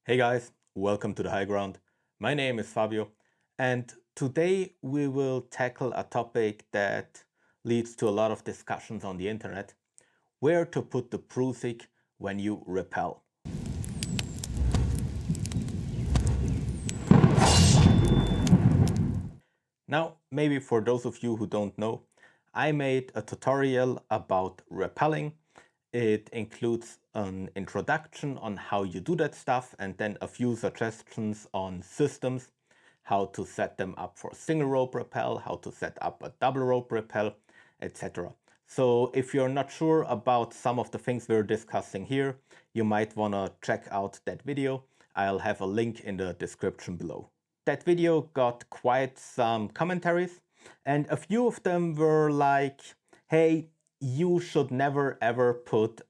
Hey guys, welcome to the high ground. My name is Fabio, and today we will tackle a topic that leads to a lot of discussions on the internet: where to put the Prusik when you rappel. Now, maybe for those of you who don't know, I made a tutorial about rappelling. It includes an introduction on how you do that stuff and then a few suggestions on systems, how to set them up for single rope rappel, how to set up a double rope rappel, etc. So if you're not sure about some of the things we're discussing here, you might want to check out that video. I'll have a link in the description below. That video got quite some commentaries, and a few of them were like, hey, you should never ever put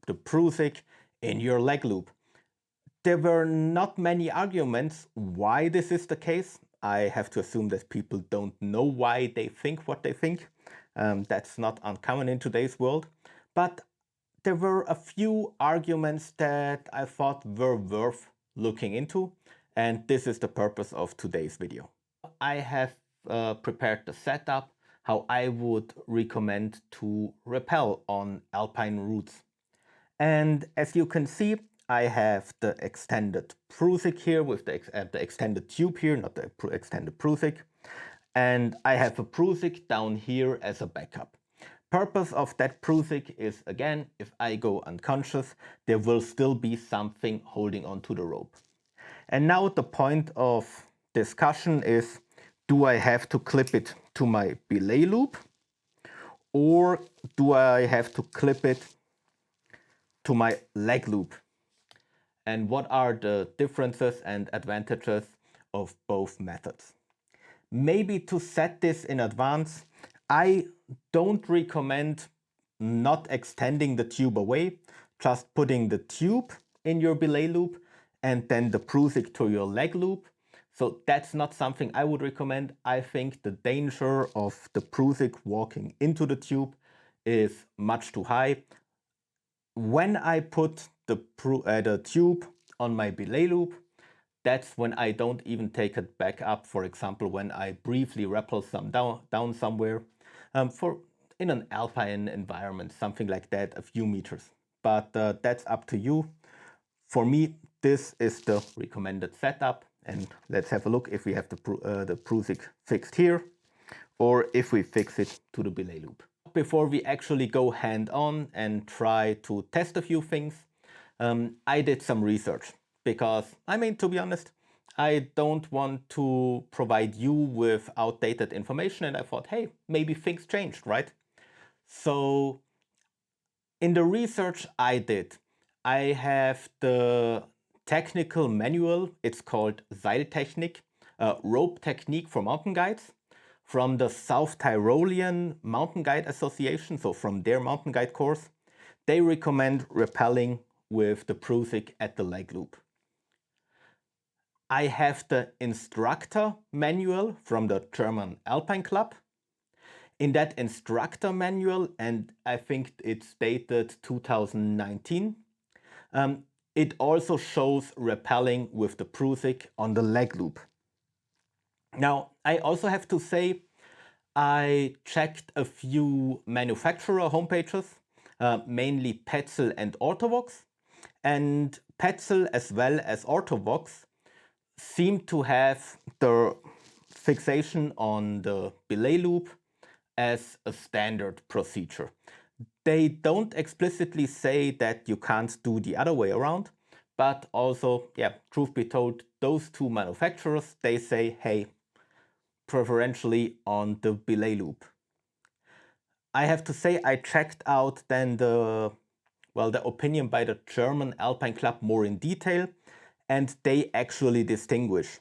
the Prusik in your leg loop. There were not many arguments why this is the case. I have to assume that people don't know why they think what they think. That's not uncommon in today's world. But there were a few arguments that I thought were worth looking into, and this is the purpose of today's video. I have prepared the setup, how I would recommend to rappel on alpine routes. And as you can see, I have the extended Prusik here with the extended tube here, not the extended Prusik. And I have a Prusik down here as a backup. Purpose of that Prusik is, again, if I go unconscious, there will still be something holding onto the rope. And now the point of discussion is, do I have to clip it to my belay loop, or do I have to clip it to my leg loop? And what are the differences and advantages of both methods? Maybe to set this in advance, I don't recommend not extending the tube away, just putting the tube in your belay loop and then the Prusik to your leg loop. So that's not something I would recommend. I think the danger of the Prusik walking into the tube is much too high. When I put the tube on my belay loop, that's when I don't even take it back up. For example, when I briefly rappel some down somewhere, in an alpine environment, something like that, a few meters. But that's up to you. For me, this is the recommended setup. And let's have a look if we have the Prusik fixed here, or if we fix it to the belay loop. Before we actually go hand-on and try to test a few things, I did some research because, I mean, to be honest, I don't want to provide you with outdated information, and I thought, hey, maybe things changed, right? So in the research I did, I have the technical manual. It's called Seiltechnik, rope technique for mountain guides, from the South Tyrolean Mountain Guide Association, so from their mountain guide course. They recommend rappelling with the Prusik at the leg loop. I have the instructor manual from the German Alpine Club. In that instructor manual, and I think it's dated 2019, it also shows rappelling with the Prusik on the leg loop. Now, I also have to say, I checked a few manufacturer homepages, mainly Petzl and Ortovox, and Petzl as well as Ortovox seem to have the fixation on the belay loop as a standard procedure. They don't explicitly say that you can't do the other way around, but also, yeah, truth be told, those two manufacturers, they say, hey, preferentially on the belay loop. I have to say, I checked out then the opinion by the German Alpine Club more in detail, and they actually distinguish.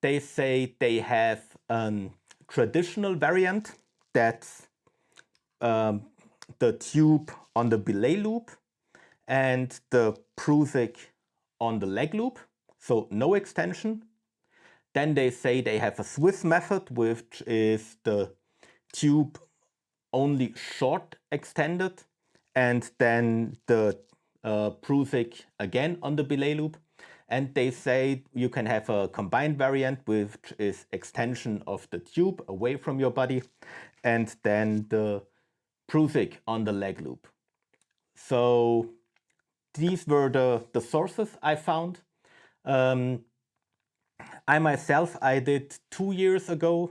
They say they have a traditional variant that's the tube on the belay loop and the Prusik on the leg loop, so no extension. Then they say they have a Swiss method, which is the tube only short extended, and then the Prusik again on the belay loop. and they say you can have a combined variant, which is extension of the tube away from your body, and then the Prusik on the leg loop. So these were the sources I found. I myself, I did 2 years ago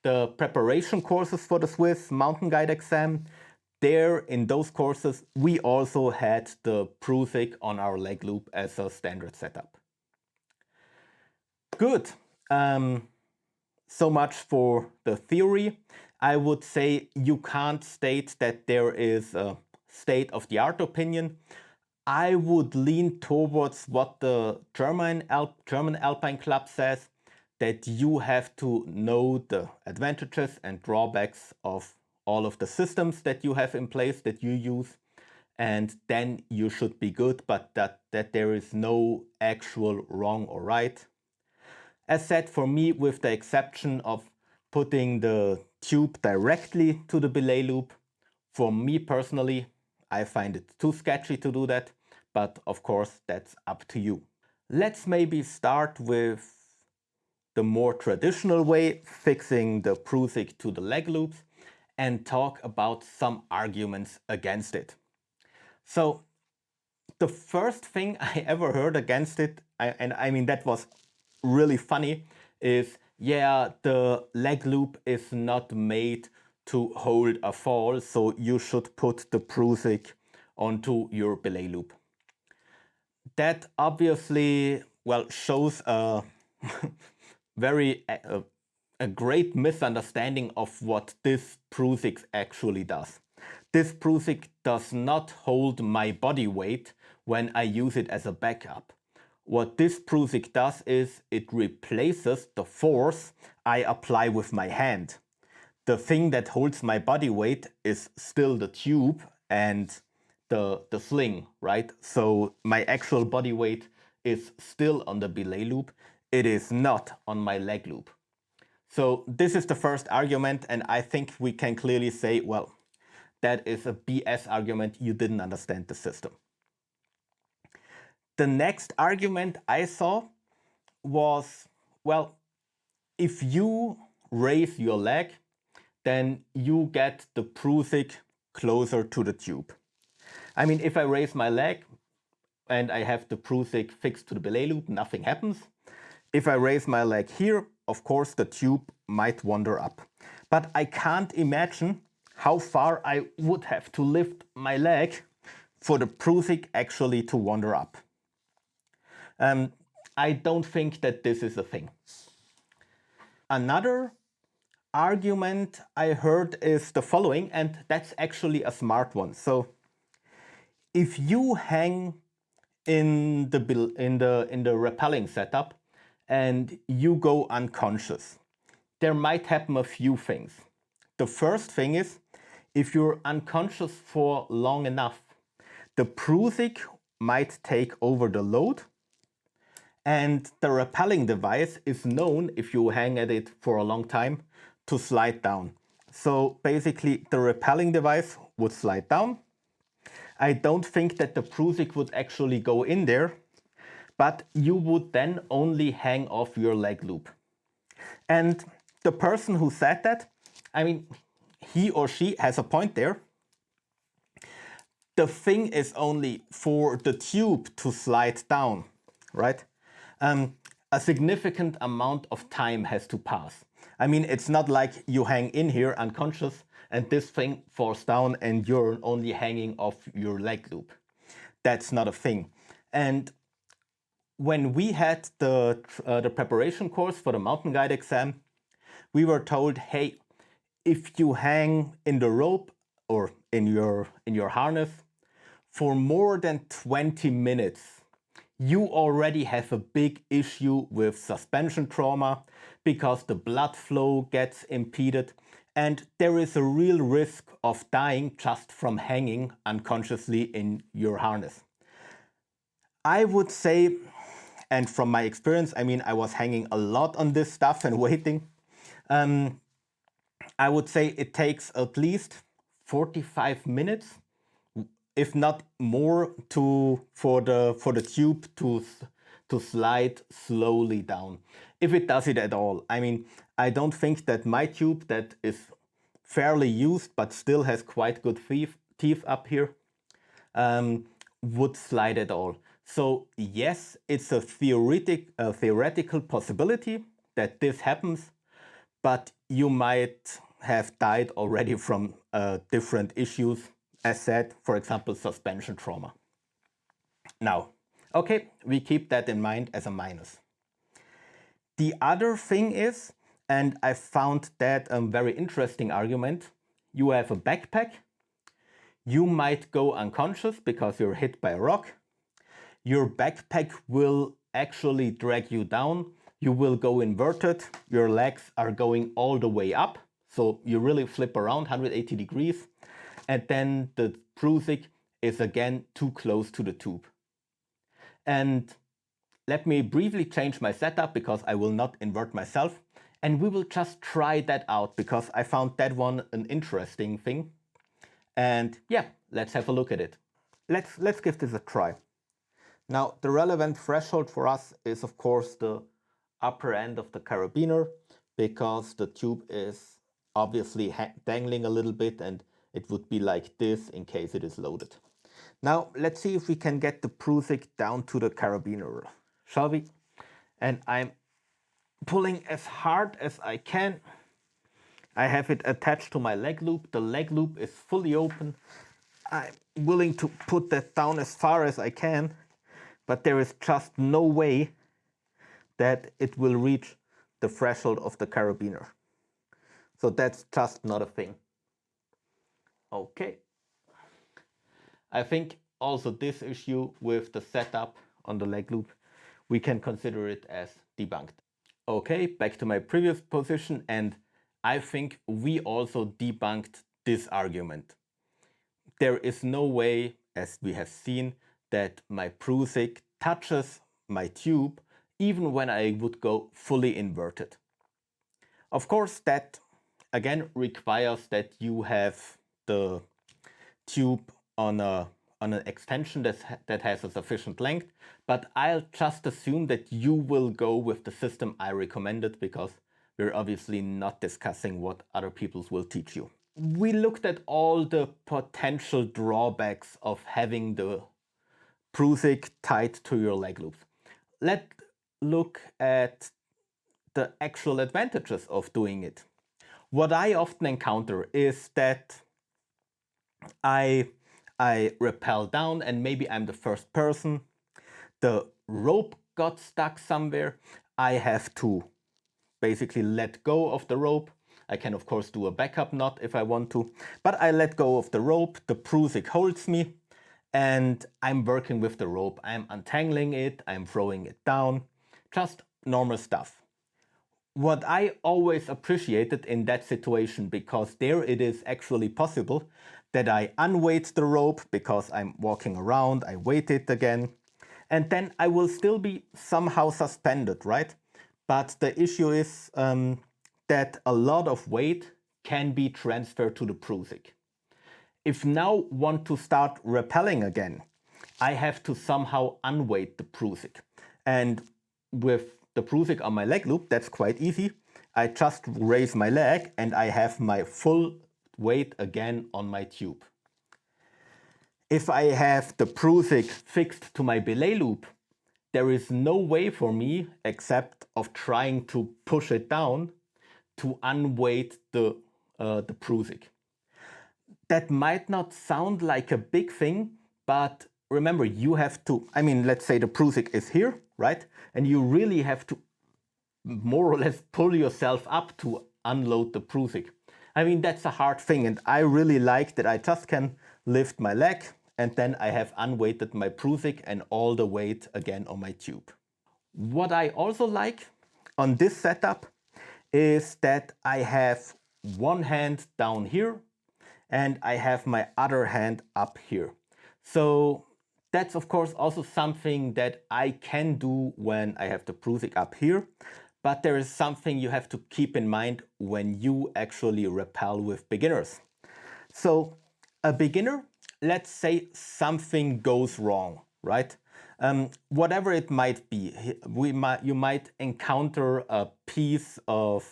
the preparation courses for the Swiss mountain guide exam. There, in those courses, we also had the Prusik on our leg loop as a standard setup. Good. So much for the theory. I would say you can't state that there is a state-of-the-art opinion. I would lean towards what the German Alpine Club says, that you have to know the advantages and drawbacks of all of the systems that you have in place, that you use, and then you should be good, but that there is no actual wrong or right. As said, for me, with the exception of putting the tube directly to the belay loop, for me personally, I find it too sketchy to do that, but of course that's up to you. Let's maybe start with the more traditional way, fixing the Prusik to the leg loops, and talk about some arguments against it. So the first thing I ever heard against it, and I mean that was really funny, is yeah, the leg loop is not made to hold a fall, so you should put the Prusik onto your belay loop. That obviously, well, shows a a great misunderstanding of what this Prusik actually does. This Prusik does not hold my body weight when I use it as a backup. What this Prusik does is it replaces the force I apply with my hand. The thing that holds my body weight is still the tube and the sling, right? So my actual body weight is still on the belay loop. It is not on my leg loop. So this is the first argument, and I think we can clearly say, well, that is a BS argument. You didn't understand the system. The next argument I saw was, well, if you raise your leg, then you get the Prusik closer to the tube. I mean, if I raise my leg and I have the Prusik fixed to the belay loop, nothing happens. If I raise my leg here, of course the tube might wander up. But I can't imagine how far I would have to lift my leg for the Prusik actually to wander up. I don't think that this is a thing. Another argument I heard is the following, and that's actually a smart one. So if you hang in the rappelling setup and you go unconscious, there might happen a few things. The first thing is, if you're unconscious for long enough, the Prusik might take over the load, and the rappelling device is known, if you hang at it for a long time, to slide down. So basically the rappelling device would slide down. I don't think that the Prusik would actually go in there, but you would then only hang off your leg loop. And the person who said that, I mean, he or she has a point there. The thing is only for the tube to slide down, right? A significant amount of time has to pass. I mean, it's not like you hang in here unconscious and this thing falls down and you're only hanging off your leg loop. That's not a thing. And when we had the preparation course for the mountain guide exam, we were told, hey, if you hang in the rope or in your harness for more than 20 minutes, you already have a big issue with suspension trauma because the blood flow gets impeded and there is a real risk of dying just from hanging unconsciously in your harness. I would say, and from my experience, I mean, I was hanging a lot on this stuff and waiting. I would say it takes at least 45 minutes if not more, for the tube to slide slowly down, if it does it at all. I mean, I don't think that my tube, that is fairly used but still has quite good teeth up here, would slide at all. So yes, it's a theoretical possibility that this happens, but you might have died already from different issues, as said, for example, suspension trauma. Now, okay, we keep that in mind as a minus. The other thing is, and I found that a very interesting argument, you have a backpack, you might go unconscious because you're hit by a rock, your backpack will actually drag you down, you will go inverted, your legs are going all the way up, so you really flip around 180 degrees, and then the Prusik is again too close to the tube. And let me briefly change my setup because I will not invert myself, and we will just try that out because I found that one an interesting thing. And yeah, let's have a look at it. Let's give this a try. Now, the relevant threshold for us is, of course, the upper end of the carabiner, because the tube is obviously dangling a little bit and it would be like this in case it is loaded. Now, let's see if we can get the Prusik down to the carabiner, shall we? And I'm pulling as hard as I can. I have it attached to my leg loop. The leg loop is fully open. I'm willing to put that down as far as I can, but there is just no way that it will reach the threshold of the carabiner. So that's just not a thing. Okay. I think also this issue with the setup on the leg loop, we can consider it as debunked. Okay, back to my previous position, and I think we also debunked this argument. There is no way, as we have seen, that my Prusik touches my tube even when I would go fully inverted. Of course, that again requires that you have the tube on an extension that has a sufficient length, but I'll just assume that you will go with the system I recommended because we're obviously not discussing what other people will teach you. We looked at all the potential drawbacks of having the Prusik tied to your leg loops. Let's look at the actual advantages of doing it. What I often encounter is that I rappel down, and maybe I'm the first person. The rope got stuck somewhere. I have to basically let go of the rope. I can of course do a backup knot if I want to, but I let go of the rope, the Prusik holds me, and I'm working with the rope. I'm untangling it, I'm throwing it down, just normal stuff. What I always appreciated in that situation, because there it is actually possible that I unweight the rope because I'm walking around, I weight it again, and then I will still be somehow suspended, right? But the issue is that a lot of weight can be transferred to the Prusik. If now want to start rappelling again, I have to somehow unweight the Prusik. And with the Prusik on my leg loop, that's quite easy. I just raise my leg and I have my full weight again on my tube. If I have the Prusik fixed to my belay loop, there is no way for me, except of trying to push it down, to unweight the Prusik. That might not sound like a big thing, but remember, you have to, I mean, let's say the Prusik is here, right? And you really have to more or less pull yourself up to unload the Prusik. I mean, that's a hard thing, and I really like that I just can lift my leg and then I have unweighted my Prusik and all the weight again on my tube. What I also like on this setup is that I have one hand down here and I have my other hand up here. So that's of course also something that I can do when I have the Prusik up here, but there is something you have to keep in mind when you actually rappel with beginners. So a beginner, let's say something goes wrong, right? Whatever it might be, you might encounter a piece of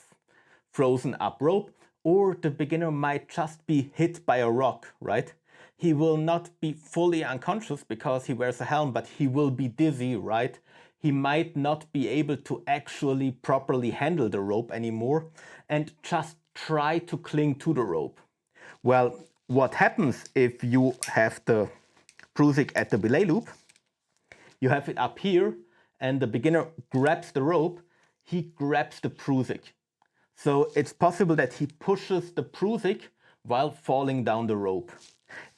frozen up rope, or the beginner might just be hit by a rock, right? He will not be fully unconscious because he wears a helm, but he will be dizzy, right? He might not be able to actually properly handle the rope anymore and just try to cling to the rope. Well, what happens if you have the Prusik at the belay loop? You have it up here and the beginner grabs the rope, he grabs the Prusik. So it's possible that he pushes the Prusik while falling down the rope.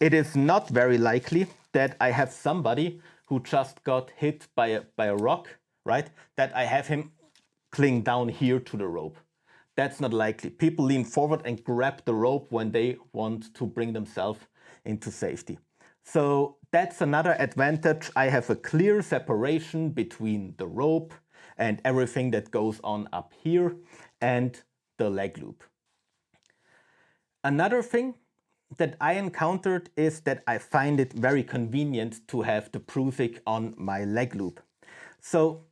It is not very likely that I have somebody who just got hit by a rock, right? That I have him cling down here to the rope. That's not likely. People lean forward and grab the rope when they want to bring themselves into safety. So that's another advantage. I have a clear separation between the rope and everything that goes on up here and the leg loop. Another thing that I encountered is that I find it very convenient to have the Prusik on my leg loop. So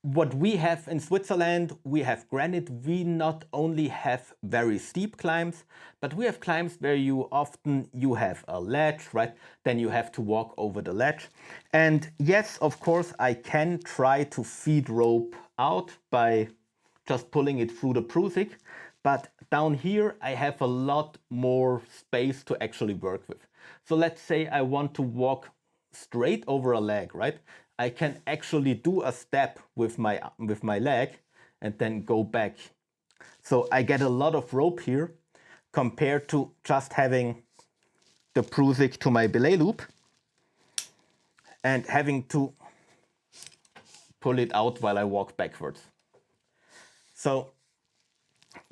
what we have in Switzerland, we have granite. We not only have very steep climbs, but we have climbs where you have a ledge, right? Then you have to walk over the ledge. And yes, of course, I can try to feed rope out by just pulling it through the Prusik. But down here, I have a lot more space to actually work with. So let's say I want to walk straight over a leg, right? I can actually do a step with my leg and then go back. So I get a lot of rope here compared to just having the Prusik to my belay loop and having to pull it out while I walk backwards. So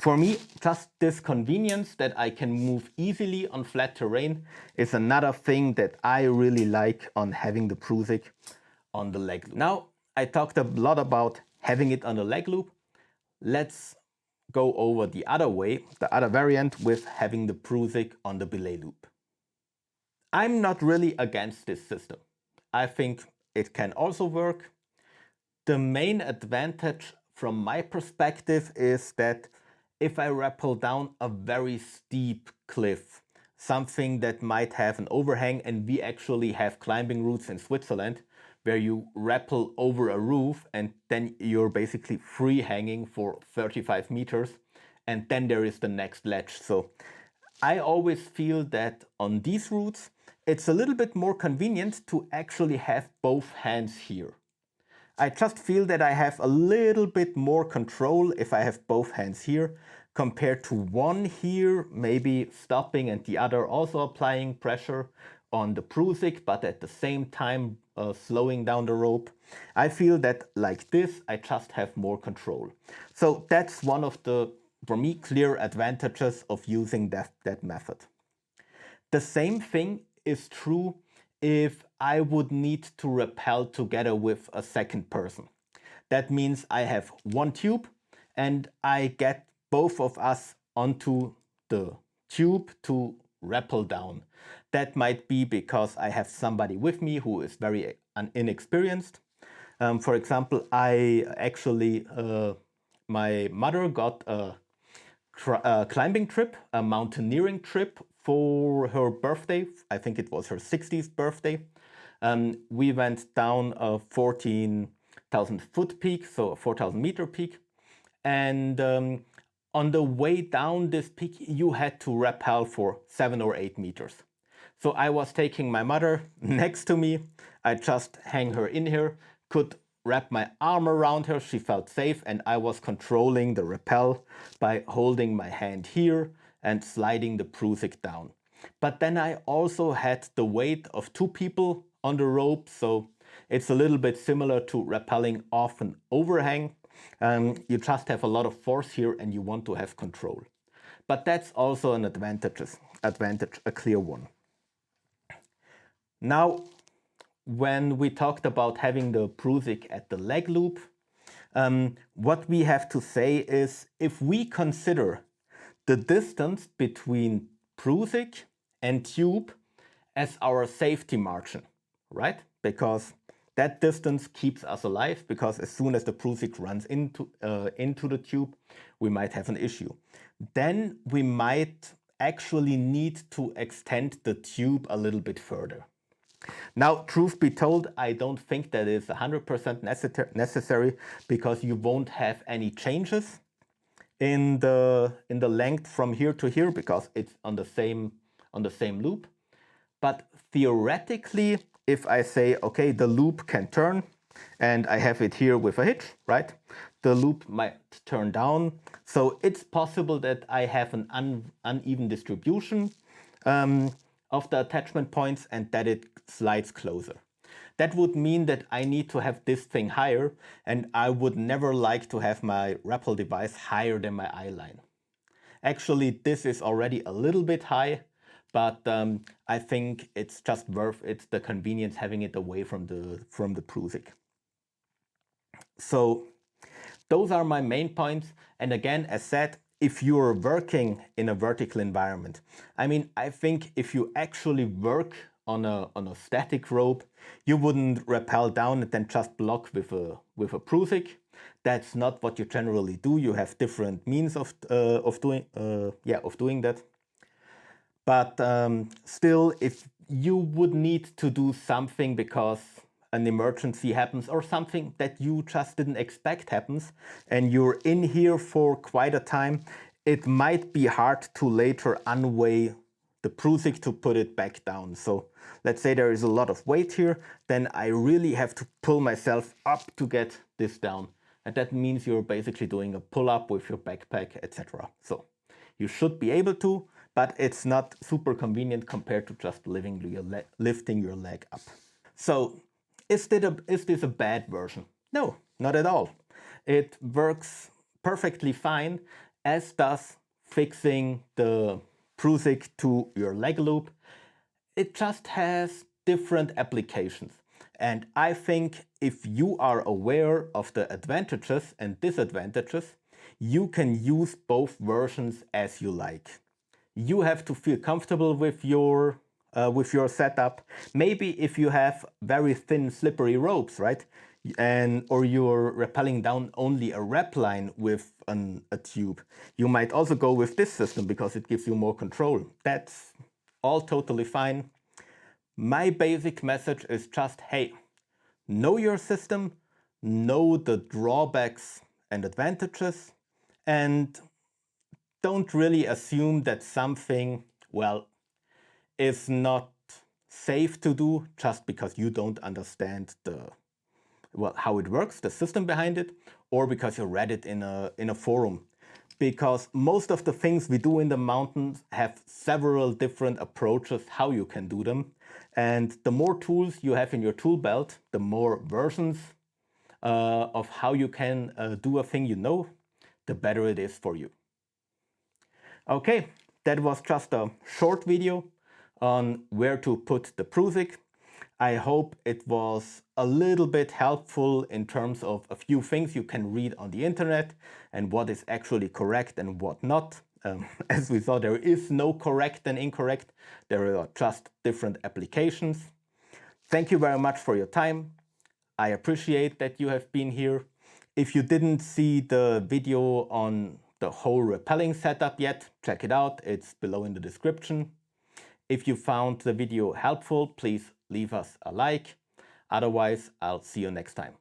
for me, just this convenience that I can move easily on flat terrain is another thing that I really like on having the Prusik on the leg loop. Now, I talked a lot about having it on the leg loop. Let's go over the other way, the other variant with having the Prusik on the belay loop. I'm not really against this system. I think it can also work. The main advantage from my perspective is that if I rappel down a very steep cliff, something that might have an overhang, and we actually have climbing routes in Switzerland where you rappel over a roof and then you're basically free hanging for 35 meters and then there is the next ledge. So I always feel that on these routes it's a little bit more convenient to actually have both hands here. I just feel that I have a little bit more control if I have both hands here compared to one here, maybe stopping and the other also applying pressure on the Prusik, but at the same time slowing down the rope. I feel that like this, I just have more control. So that's one of the, for me, clear advantages of using that method. The same thing is true if I would need to rappel together with a second person. That means I have one tube and I get both of us onto the tube to rappel down. That might be because I have somebody with me who is very inexperienced. For example, I actually, my mother got a climbing trip, a mountaineering trip for her birthday. I think it was her 60th birthday. We went down a 14,000 foot peak, so a 4,000 meter peak. And on the way down this peak, you had to rappel for 7 or 8 meters. So I was taking my mother next to me. I just hang her in here, could wrap my arm around her. She felt safe and I was controlling the rappel by holding my hand here and sliding the Prusik down. But then I also had the weight of 2 people on the rope, so it's a little bit similar to rappelling off an overhang. You just have a lot of force here and you want to have control. But that's also an advantage, a clear one. Now, when we talked about having the Prusik at the leg loop, what we have to say is if we consider the distance between Prusik and tube as our safety margin, right? Because that distance keeps us alive, because as soon as the Prusik runs into the tube, we might have an issue. Then we might actually need to extend the tube a little bit further. Now, truth be told, I don't think that is 100% necessary, because you won't have any changes in the length from here to here, because it's on the same loop. But theoretically, if I say, okay, the loop can turn, and I have it here with a hitch, right? The loop might turn down. So it's possible that I have an uneven distribution of the attachment points, and that it slides closer. That would mean that I need to have this thing higher, and I would never like to have my Rappel device higher than my eye line. Actually, this is already a little bit high, but I think it's just worth it, the convenience having it away from the Prusik. So those are my main points. And again, as said, if you're working in a vertical environment, I mean, I think if you actually work on a static rope, you wouldn't rappel down and then just block with a Prusik. That's not what you generally do. You have different means of doing that. But still, if you would need to do something because an emergency happens, or something that you just didn't expect happens, and you're in here for quite a time, it might be hard to later unweigh the Prusik to put it back down. So let's say there is a lot of weight here, then I really have to pull myself up to get this down. And that means you're basically doing a pull-up with your backpack, etc. So you should be able to, but it's not super convenient compared to just lifting your leg up. So is this a bad version? No, not at all. It works perfectly fine, as does fixing the Prusik to your Legloop. It just has different applications. And I think if you are aware of the advantages and disadvantages, you can use both versions as you like. You have to feel comfortable with your setup. Maybe if you have very thin, slippery ropes, right? Or you're rappelling down only a rap line with a tube, you might also go with this system because it gives you more control. That's all totally fine. My basic message is just, hey, know your system, know the drawbacks and advantages, and don't really assume that something, well, is not safe to do just because you don't understand how it works, the system behind it, or because you read it in a forum. Because most of the things we do in the mountains have several different approaches how you can do them. And the more tools you have in your tool belt, the more versions of how you can do a thing you know, the better it is for you. Okay, that was just a short video on where to put the Prusik. I hope it was a little bit helpful in terms of a few things you can read on the internet and what is actually correct and what not. As we saw, there is no correct and incorrect. There are just different applications. Thank you very much for your time. I appreciate that you have been here. If you didn't see the video on the whole rappelling setup yet, check it out. It's below in the description. If you found the video helpful, please leave us a like. Otherwise, I'll see you next time.